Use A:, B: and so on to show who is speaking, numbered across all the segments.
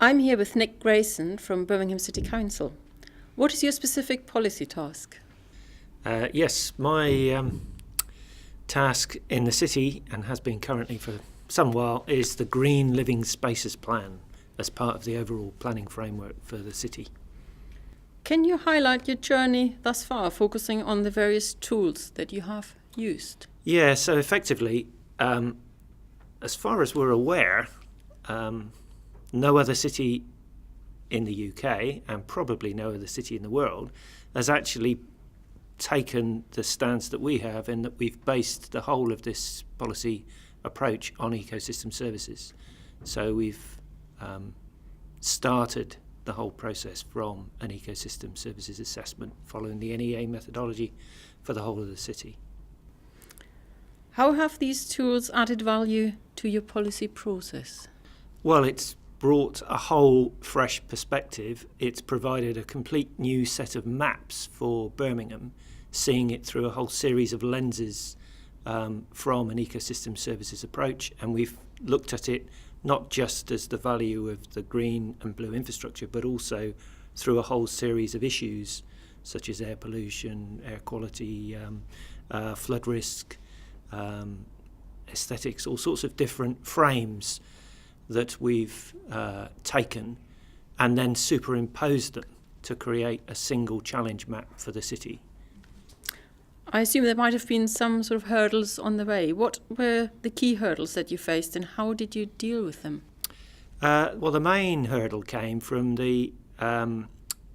A: I'm here with Nick Grayson from Birmingham City Council. What is your specific policy task?
B: Yes, my task in the city, and has been currently for some while, is the Green Living Spaces Plan as part of the overall planning framework for the city.
A: Can you highlight your journey thus far, focusing on the various tools that you have used?
B: Yeah, so effectively, as far as we're aware, no other city in the UK, and probably no other city in the world, has actually taken the stance that we have, in that we've based the whole of this policy approach on ecosystem services. So we've started the whole process from an ecosystem services assessment following the NEA methodology for the whole of the city.
A: How have these tools added value to your policy process?
B: Well, it's brought a whole fresh perspective. It's provided a complete new set of maps for Birmingham, seeing it through a whole series of lenses from an ecosystem services approach. And we've looked at it not just as the value of the green and blue infrastructure, but also through a whole series of issues such as air pollution, air quality, flood risk, aesthetics, all sorts of different frames that we've taken and then superimposed them to create a single challenge map for the city.
A: I assume there might have been some sort of hurdles on the way. What were the key hurdles that you faced, and how did you deal with them?
B: Well, the main hurdle came from the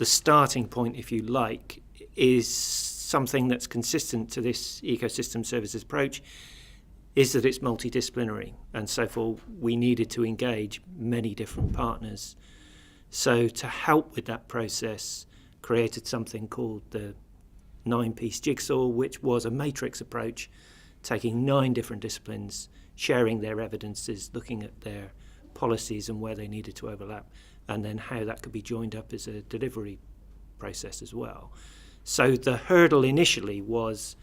B: starting point, if you like, is something that's consistent to this ecosystem services approach, is that it's multidisciplinary, and so forth. We needed to engage many different partners. So to help with that process, created something called the 9-piece jigsaw, which was a matrix approach, taking 9 different disciplines, sharing their evidences, looking at their policies and where they needed to overlap, and then how that could be joined up as a delivery process as well. So the hurdle initially was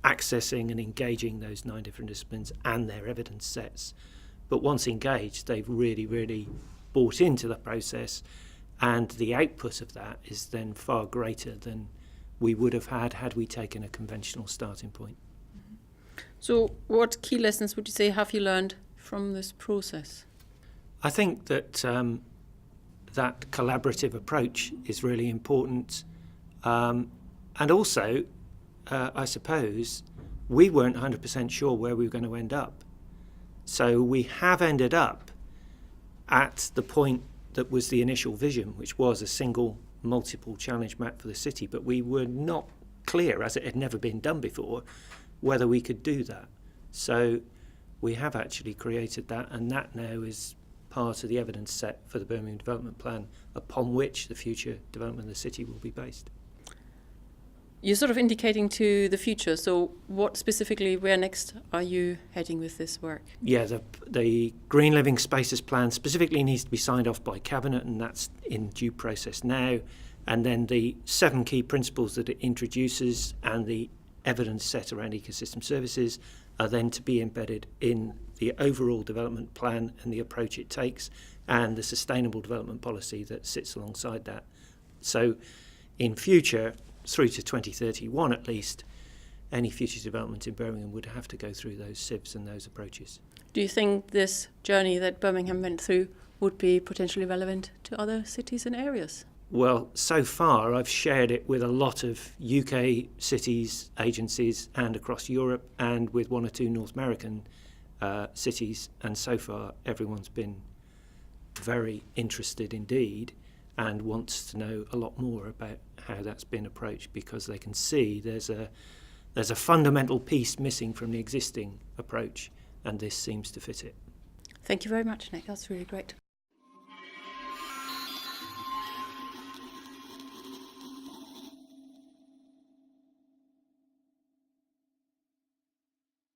B: accessing and engaging those 9 different disciplines and their evidence sets. But once engaged, they've really bought into the process, and the output of that is then far greater than we would have had we taken a conventional starting point.
A: So what key lessons would you say have you learned from this process?
B: I think that that collaborative approach is really important, and also I suppose we weren't 100% sure where we were going to end up. So we have ended up at the point that was the initial vision, which was a single multiple challenge map for the city, but we were not clear, as it had never been done before, whether we could do that. So we have actually created that, and that now is part of the evidence set for the Birmingham Development Plan, upon which the future development of the city will be based.
A: You're sort of indicating to the future, so what specifically, where next are you heading with this work? Yeah,
B: the Green Living Spaces Plan specifically needs to be signed off by Cabinet, and that's in due process now. And then the 7 key principles that it introduces and the evidence set around ecosystem services are then to be embedded in the overall development plan and the approach it takes, and the sustainable development policy that sits alongside that. So in future, through to 2031 at least, any future development in Birmingham would have to go through those SIVs and those approaches.
A: Do you think this journey that Birmingham went through would be potentially relevant to other cities and areas?
B: Well, so far I've shared it with a lot of UK cities, agencies, and across Europe, and with 1 or 2 North American cities, and so far everyone's been very interested indeed and wants to know a lot more about how that's been approached, because they can see there's a fundamental piece missing from the existing approach, and this seems to fit it.
A: Thank you very much, Nick. That's really great.